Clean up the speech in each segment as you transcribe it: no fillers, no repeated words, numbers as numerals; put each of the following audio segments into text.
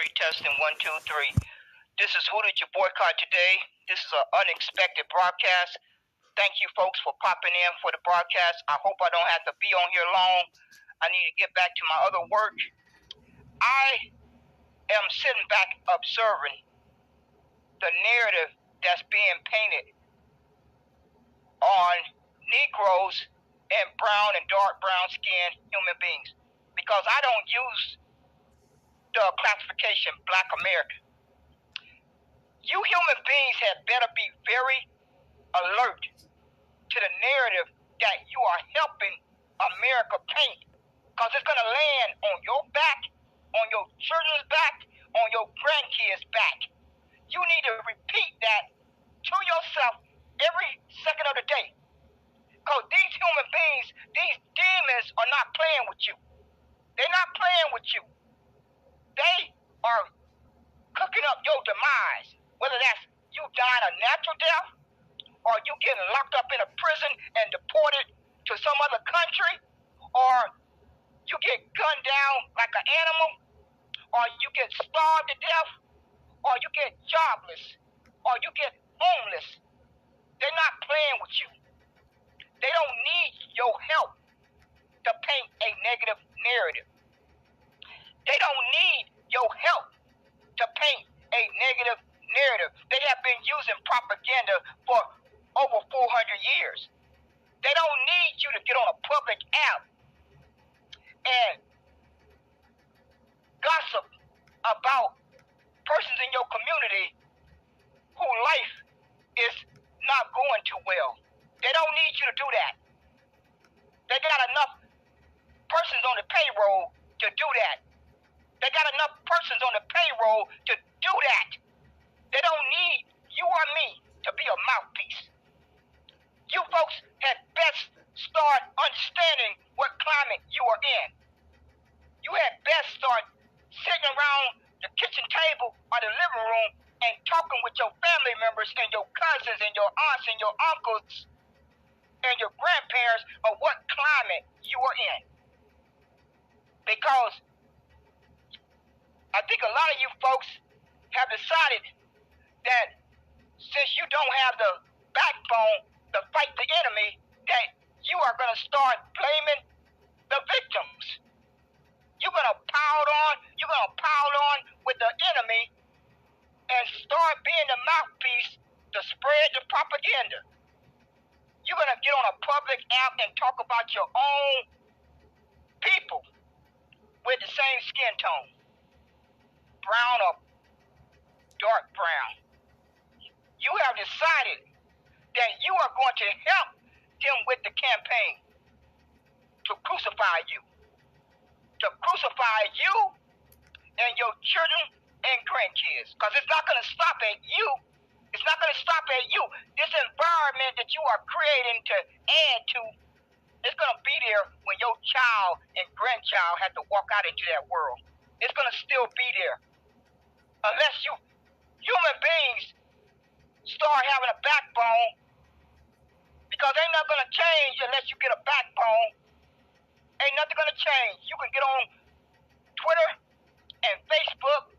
three, testing 1, 2, 3. This is Who Did You Boycott Today? This is an unexpected broadcast. Thank you folks for popping in for the broadcast. I hope I don't have to be on here long. I need to get back to my other work. I am sitting back observing the narrative that's being painted on Negroes and brown and dark brown skinned human beings. Because I don't use the classification Black American. You human beings had better be very alert to the narrative that you are helping America paint, because it's going to land on your back, on your children's back, on your grandkids' back. You need to repeat that to yourself every second of the day, because these human beings, these demons are not playing with you. They're not playing with you. They are cooking up your demise, whether that's you dying a natural death, or you getting locked up in a prison and deported to some other country, or you get gunned down like an animal, or you get starved to death, or you get jobless, or you get homeless. They're not playing with you. They don't need your help to paint a negative narrative. They don't need your help to paint a negative narrative. They have been using propaganda for over 400 years. They don't need you to get on a public app and gossip about persons in your community whose life is not going too well. They don't need you to do that. They got enough persons on the payroll to do that. They got enough persons on the payroll to do that. They don't need you or me to be a mouthpiece. You folks had best start understanding what climate you are in. You had best start sitting around the kitchen table or the living room and talking with your family members and your cousins and your aunts and your uncles and your grandparents of what climate you are in. Because I think a lot of you folks have decided that since you don't have the backbone to fight the enemy, that you are going to start blaming the victims. You're going to pile on with the enemy and start being the mouthpiece to spread the propaganda. You're going to get on a public app and talk about your own people with the same skin tone, brown or dark brown. You have decided that you are going to help them with the campaign to crucify you. To crucify you and your children and grandkids. Because it's not going to stop at you. It's not going to stop at you. This environment that you are creating to add to, it's going to be there when your child and grandchild have to walk out into that world. It's going to still be there. Unless you human beings start having a backbone, because ain't nothing going to change unless you get a backbone. Ain't nothing going to change. You can get on Twitter and Facebook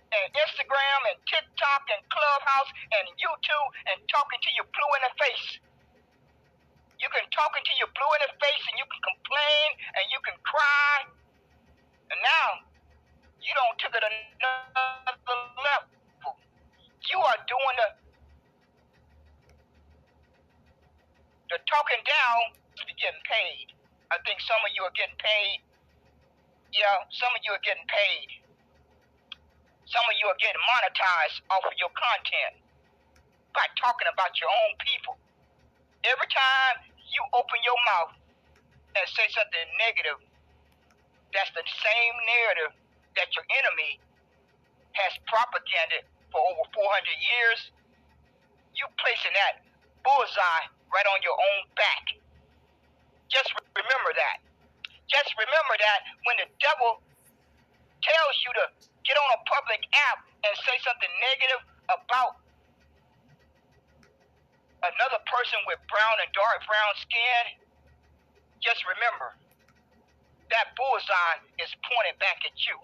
and Instagram and TikTok and Clubhouse and YouTube and talking to you blue in the face. You can talking to you blue in the face and you can complain and you can cry. And now you don't took it another level. You are doing the talking down to be getting paid. I think some of you are getting paid. Yeah, some of you are getting paid. Some of you are getting monetized off of your content by talking about your own people. Every time you open your mouth and say something negative, that's the same narrative that your enemy has propagated for over 400 years. You placing that bullseye right on your own back. Just remember that. Just remember that when the devil tells you to get on a public app and say something negative about another person with brown and dark brown skin, just remember that bullseye is pointed back at you.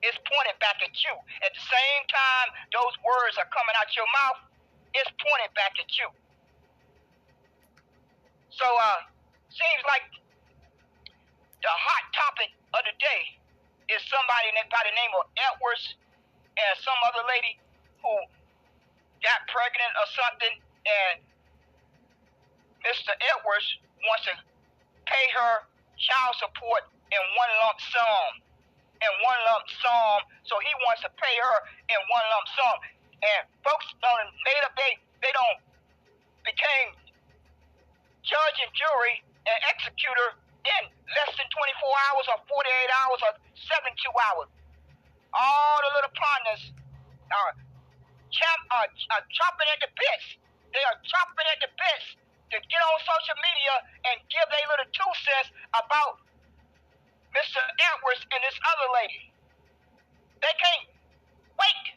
It's pointing back at you. At the same time those words are coming out your mouth, it's pointing back at you. So seems like the hot topic of the day is somebody by the name of Edwards and some other lady who got pregnant or something, and Mr. Edwards wants to pay her child support in one lump sum. So he wants to pay her in one lump sum. And folks made up they don't became judge and jury and executor in less than 24 hours or 48 hours or 72 hours. All the little partners are chopping at the bits. They are chopping at the bits to get on social media and give their little 2 cents about Mr. Edwards and this other lady. They can't wait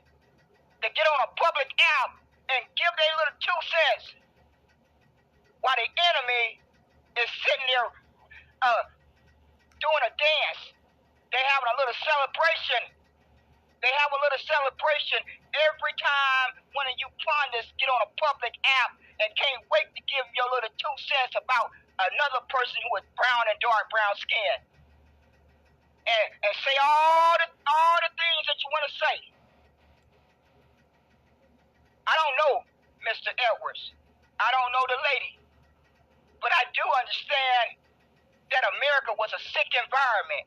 to get on a public app and give their little 2 cents while the enemy is sitting there doing a dance. They having a little celebration. They have a little celebration every time one of you partners get on a public app and can't wait to give your little 2 cents about another person who is brown and dark brown skin. And say all the things that you want to say. I don't know Mr. Edwards. I don't know the lady. But I do understand that America was a sick environment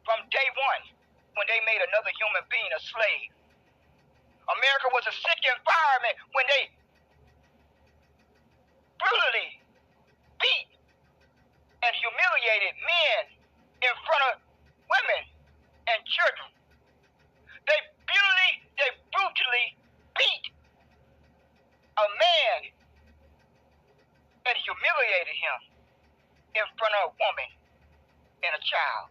from day one when they made another human being a slave. America was a sick environment when they brutally beat and humiliated men in front of women and children. They brutally beat a man and humiliated him in front of a woman and a child.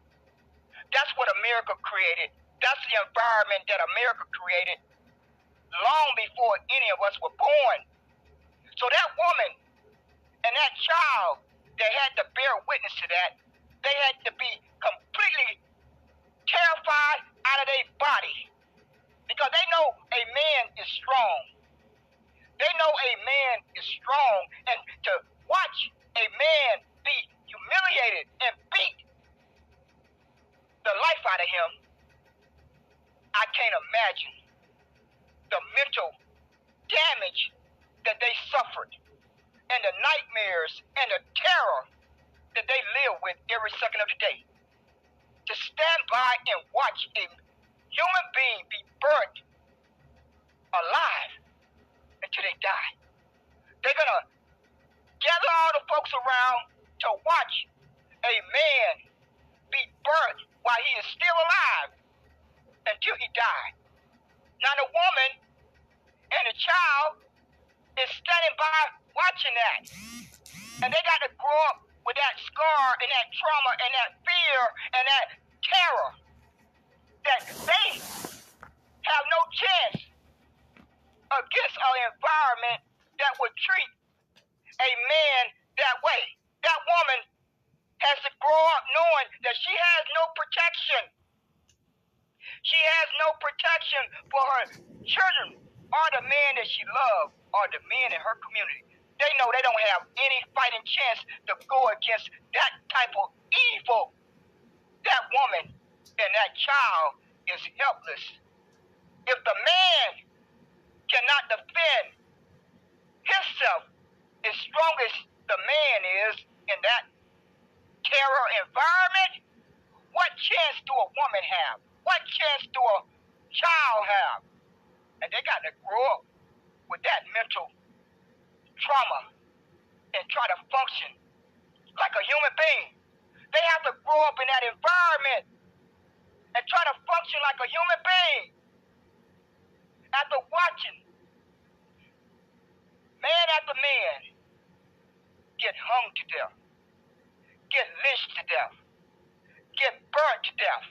That's what America created. That's the environment that America created long before any of us were born. So that woman and that child that had to bear witness to that, they had to be completely terrified out of their body because they know a man is strong. They know a man is strong, and to watch a man be humiliated and beat the life out of him, I can't imagine the mental damage that they suffered and the nightmares and the terror that they live with every second of the day. To stand by and watch a human being be burnt alive until they die. They're going to gather all the folks around to watch a man be burnt while he is still alive until he died. Now the woman and the child is standing by watching that. And they got to grow up with that scar and that trauma and that fear and that terror that they have no chance against an environment that would treat a man that way. That woman has to grow up knowing that she has no protection. She has no protection for her children or the man that she loves or the men in her community. They know they don't have any fighting chance to go against that type of evil. That woman and that child is helpless. If the man cannot defend himself as strong as the man is in that terror environment, what chance do a woman have? What chance do a child have? And they got to grow up with that mental trauma and try to function like a human being. They have to grow up in that environment and try to function like a human being. After watching man after man get hung to death, get lynched to death, get burnt to death,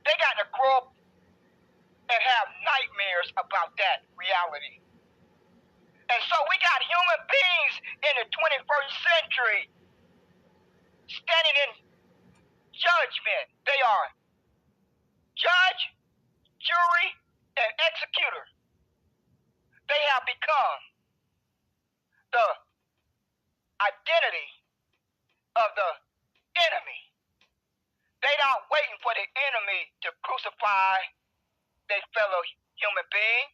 they got to grow up and have nightmares about that reality. And so we got human beings in the 21st century standing in judgment. They are jury, and executor. They have become the identity of the enemy. They're not waiting for the enemy to crucify their fellow human being.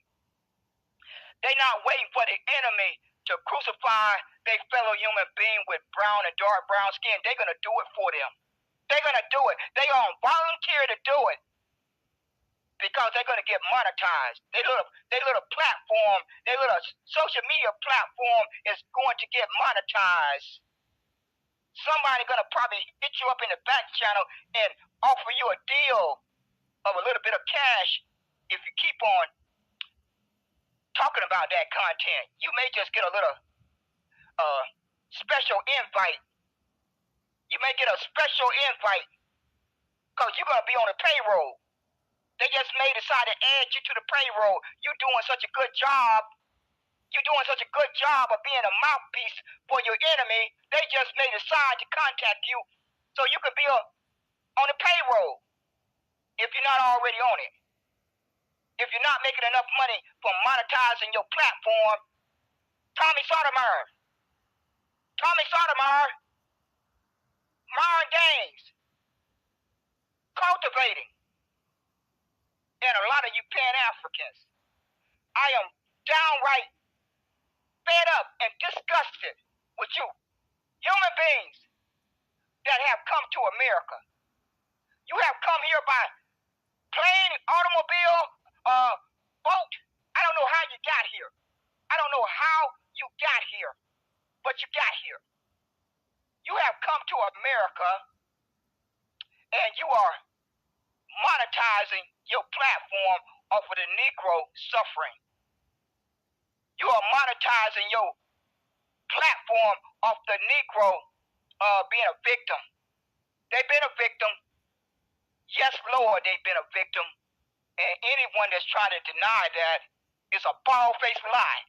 They're not waiting for the enemy to crucify their fellow human being with brown and dark brown skin. They're going to do it for them. They're going to do it. They're going to volunteer to do it because they're going to get monetized. Their little platform, their little social media platform is going to get monetized. Somebody's going to probably hit you up in the back channel and offer you a deal of a little bit of cash if you keep on talking about that content. You may just get a little special invite. You may get a special invite because you're going to be on the payroll. They just may decide to add you to the payroll. You're doing such a good job. You're doing such a good job of being a mouthpiece for your enemy. They just may decide to contact you so you could be on the payroll if you're not already on it. If you're not making enough money from monetizing your platform, Tommy Sotomayor, Marlon Gaines, cultivating, and a lot of you Pan-Africans, I am downright fed up and disgusted with you, human beings that have come to America. You have come here by plane, automobile, boat. I don't know how you got here. I don't know how you got here, but you got here. You have come to America and you are monetizing your platform off of the Negro suffering. You are monetizing your platform off the Negro being a victim. They've been a victim. Yes, Lord, they've been a victim. And anyone that's trying to deny that is a bald-faced lie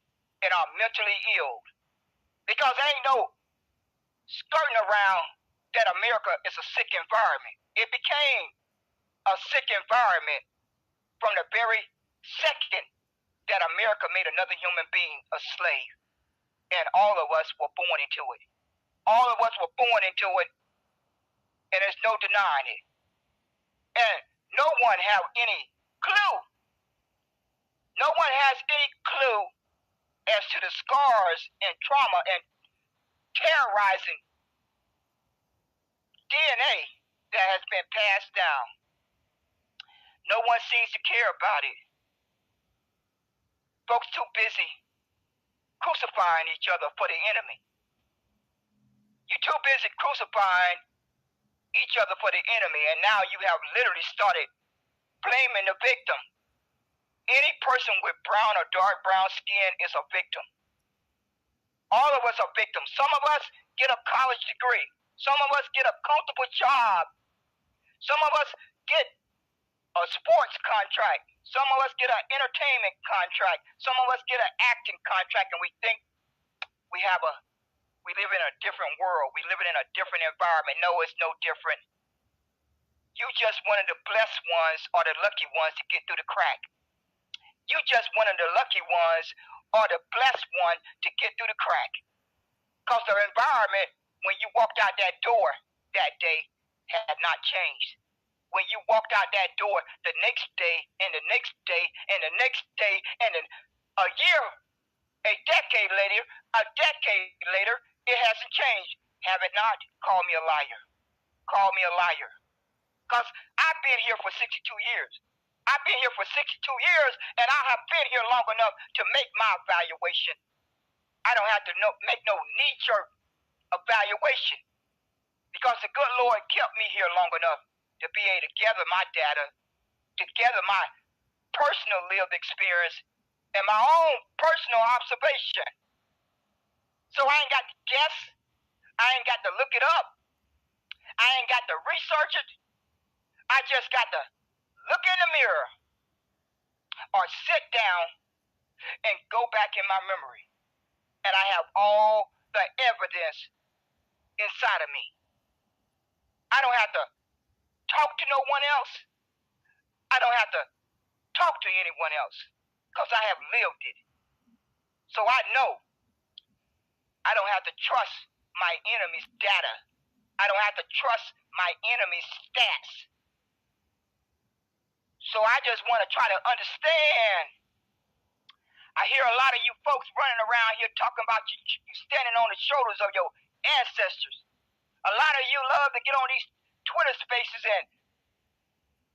and are mentally ill. Because there ain't no skirting around that America is a sick environment. It became a sick environment from the very second that America made another human being a slave. And all of us were born into it. All of us were born into it, and there's no denying it. And no one have any clue. No one has any clue as to the scars and trauma and terrorizing DNA that has been passed down. No one seems to care about it. Folks too busy crucifying each other for the enemy. You're too busy crucifying each other for the enemy, and now you have literally started blaming the victim. Any person with brown or dark brown skin is a victim. All of us are victims. Some of us get a college degree. Some of us get a comfortable job. Some of us get a sports contract. Some of us get an entertainment contract. Some of us get an acting contract, and we think we live in a different world. We live in a different environment. No, it's no different. You just one of the blessed ones or the lucky ones to get through the crack. You just one of the lucky ones or the blessed one to get through the crack. Because the environment, when you walked out that door that day, had not changed. When you walked out that door the next day and the next day and the next day and then a year, a decade later, it hasn't changed. Have it not? Call me a liar. Call me a liar. Because I've been here for 62 years. I've been here for 62 years, and I have been here long enough to make my evaluation. I don't have to make no knee-jerk evaluation because the good Lord kept me here long enough to be able to gather my data, to gather my personal lived experience and my own personal observation. So I ain't got to guess. I ain't got to look it up. I ain't got to research it. I just got to look in the mirror or sit down and go back in my memory. And I have all the evidence inside of me. I don't have to talk to no one else. I don't have to talk to anyone else because I have lived it. So I know I don't have to trust my enemy's data. I don't have to trust my enemy's stats. So I just want to try to understand. I hear a lot of you folks running around here talking about you standing on the shoulders of your ancestors. A lot of you love to get on these Twitter spaces and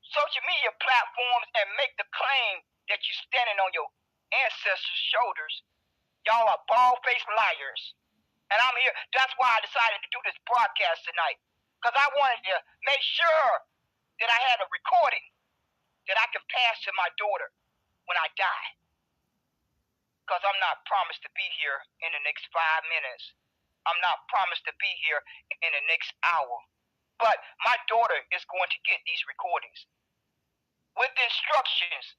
social media platforms and make the claim that you're standing on your ancestors' shoulders. Y'all are bald-faced liars. And I'm here. That's why I decided to do this broadcast tonight. Because I wanted to make sure that I had a recording that I can pass to my daughter when I die. Because I'm not promised to be here in the next 5 minutes. I'm not promised to be here in the next hour. But my daughter is going to get these recordings with instructions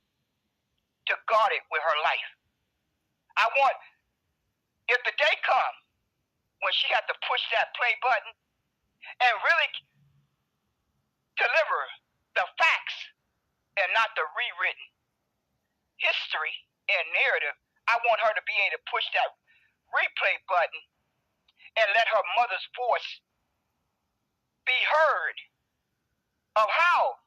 to guard it with her life. I want, if the day comes when she has to push that play button and really deliver the facts and not the rewritten history and narrative, I want her to be able to push that replay button and let her mother's voice be heard of how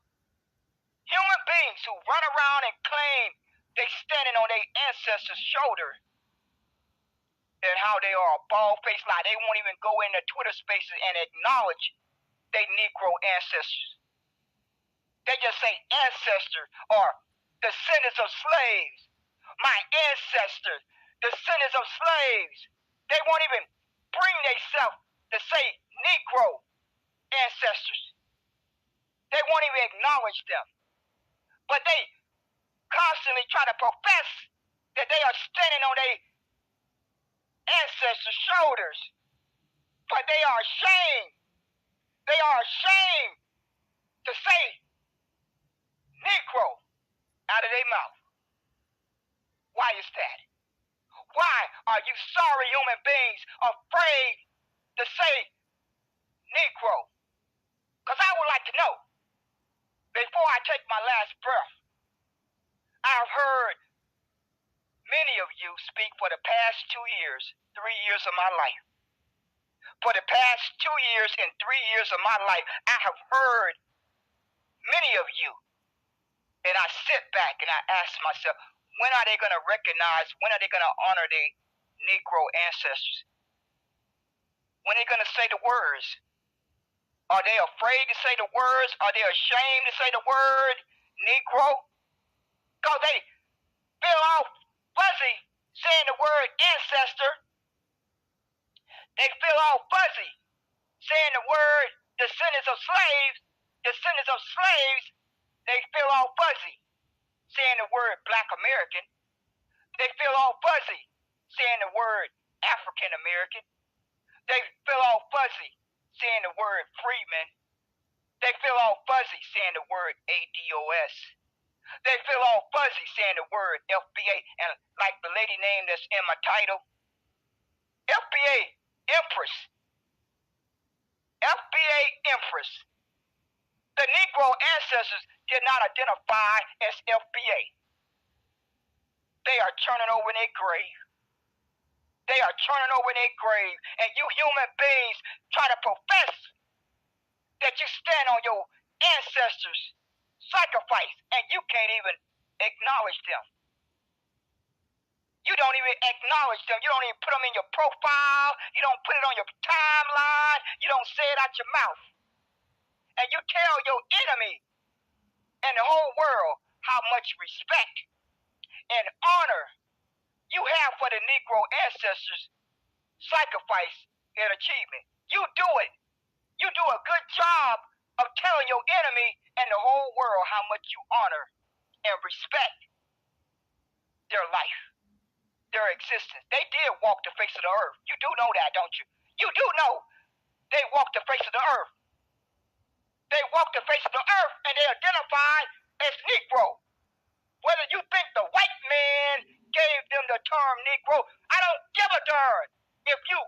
human beings who run around and claim they standing on their ancestors' shoulder and how they are a bald-faced lie. They won't even go into Twitter spaces and acknowledge their Negro ancestors. They just say ancestors or descendants of slaves. My ancestors, descendants of slaves. They won't even bring themselves to say Negro ancestors. They won't even acknowledge them. But they constantly try to profess that they are standing on their ancestors' shoulders. But they are ashamed. They are ashamed to say Negro out of their mouth. Why is that? Why are you sorry human beings afraid to say Negro? Because I would like to know, before I take my last breath, I've heard many of you speak for the past 2 years, 3 years of my life. For the past 2 years and 3 years of my life, I have heard many of you. And I sit back and I ask myself, when are they going to recognize, when are they going to honor their Negro ancestors? When are they going to say the words? Are they afraid to say the words? Are they ashamed to say the word Negro? Because they feel all fuzzy saying the word ancestor. They feel all fuzzy saying the word descendants of slaves. Descendants of slaves, they feel all fuzzy saying the word Black American. They feel all fuzzy saying the word African American. They feel all fuzzy saying the word freedman. They feel all fuzzy saying the word ADOS. They feel all fuzzy saying the word FBA. And like the lady name that's in my title, FBA Empress. FBA Empress. The Negro ancestors did not identify as FBA. They are turning over in their grave. They are turning over in their grave. And you human beings try to profess that you stand on your ancestors' sacrifice, and you can't even acknowledge them. You don't even acknowledge them. You don't even put them in your profile. You don't put it on your timeline. You don't say it out your mouth. And you tell your enemy and the whole world how much respect and honor you have for the Negro ancestors' sacrifice and achievement. You do it. You do a good job of telling your enemy and the whole world how much you honor and respect their life, their existence. They did walk the face of the earth. You do know that, don't you? You do know they walked the face of the earth. They walked the face of the earth and they identified as Negro. Whether you think the white man gave them the term Negro, I don't give a darn if you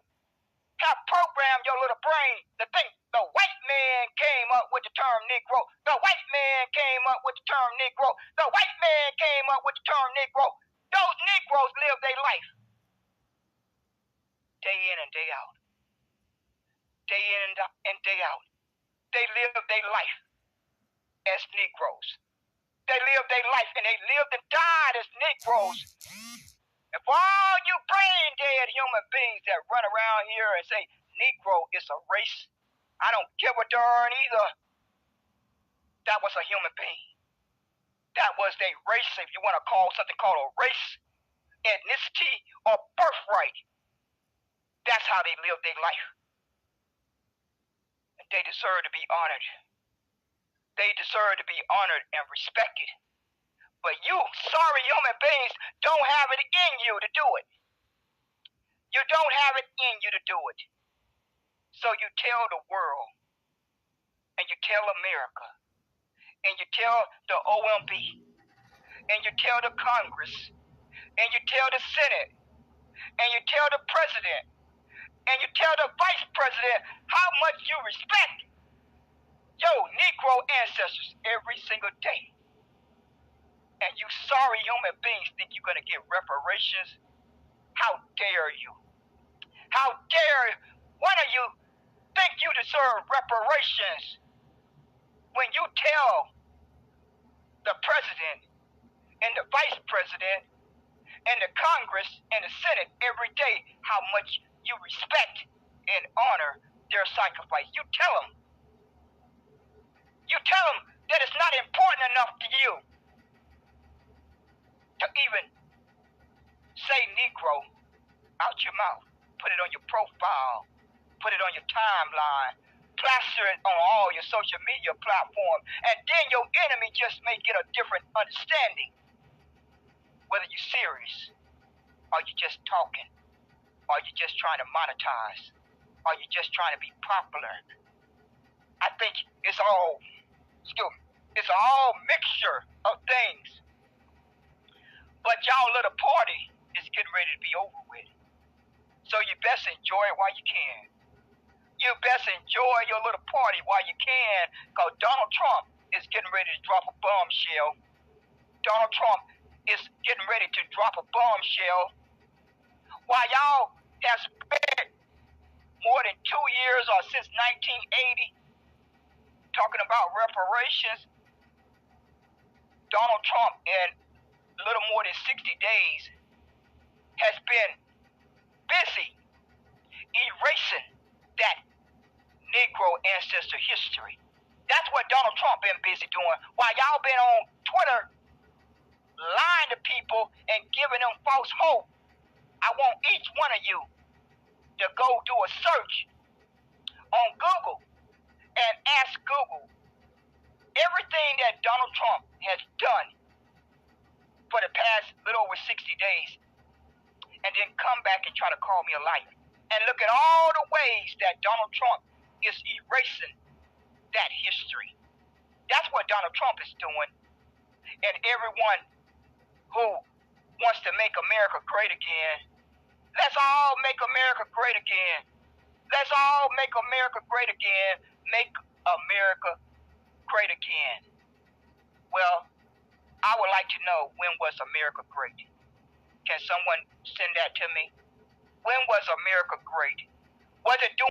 have programmed program your little brain to think the white man came up with the term Negro. The white man came up with the term Negro. The white man came up with the term Negro. Those Negroes live their life day in and day out. Day in and day out. They live their life as Negroes. They live their life and they lived and died as Negroes. And for all you brain dead human beings that run around here and say Negro is a race, I don't give a darn either. That was a human being. That was their race, if you want to call something called a race, ethnicity, or birthright. That's how they lived their life. And they deserve to be honored. They deserve to be honored and respected. But you, sorry human beings, don't have it in you to do it. You don't have it in you to do it. So you tell the world, and you tell America, and you tell the OMB, and you tell the Congress, and you tell the Senate, and you tell the President, and you tell the Vice President how much you respect your Negro ancestors every single day. And you sorry human beings think you're going to get reparations? How dare you? How dare one of you think you deserve reparations when you tell the President and the Vice President and the Congress and the Senate every day how much you respect and honor their sacrifice? You tell them. You tell them that it's not important enough to you to even say Negro out your mouth. Put it on your profile. Put it on your timeline. Plaster it on all your social media platforms. And then your enemy just may get a different understanding. Whether you're serious, or you're just talking, or you're just trying to monetize, or you're just trying to be popular. I think it's all mixture of things. But y'all little party is getting ready to be over with. So you best enjoy it while you can. You best enjoy your little party while you can, because Donald Trump is getting ready to drop a bombshell. Donald Trump is getting ready to drop a bombshell. While y'all have spent more than 2 years or since 1980 talking about reparations, Donald Trump in a little more than 60 days has been busy erasing that Negro ancestor history. That's what Donald Trump been busy doing while y'all been on Twitter lying to people and giving them false hope. I want each one of you to go do a search on Google and ask Google everything that Donald Trump has done for the past little over 60 days, and then come back and try to call me a liar. And look at all the ways that Donald Trump is erasing that history. That's what Donald Trump is doing. And everyone who wants to make America great again, let's all make America great again. Let's all make America great again. Make America great again. Well, I would like to know, when was America great? Can someone send that to me? When was America great? Was it doing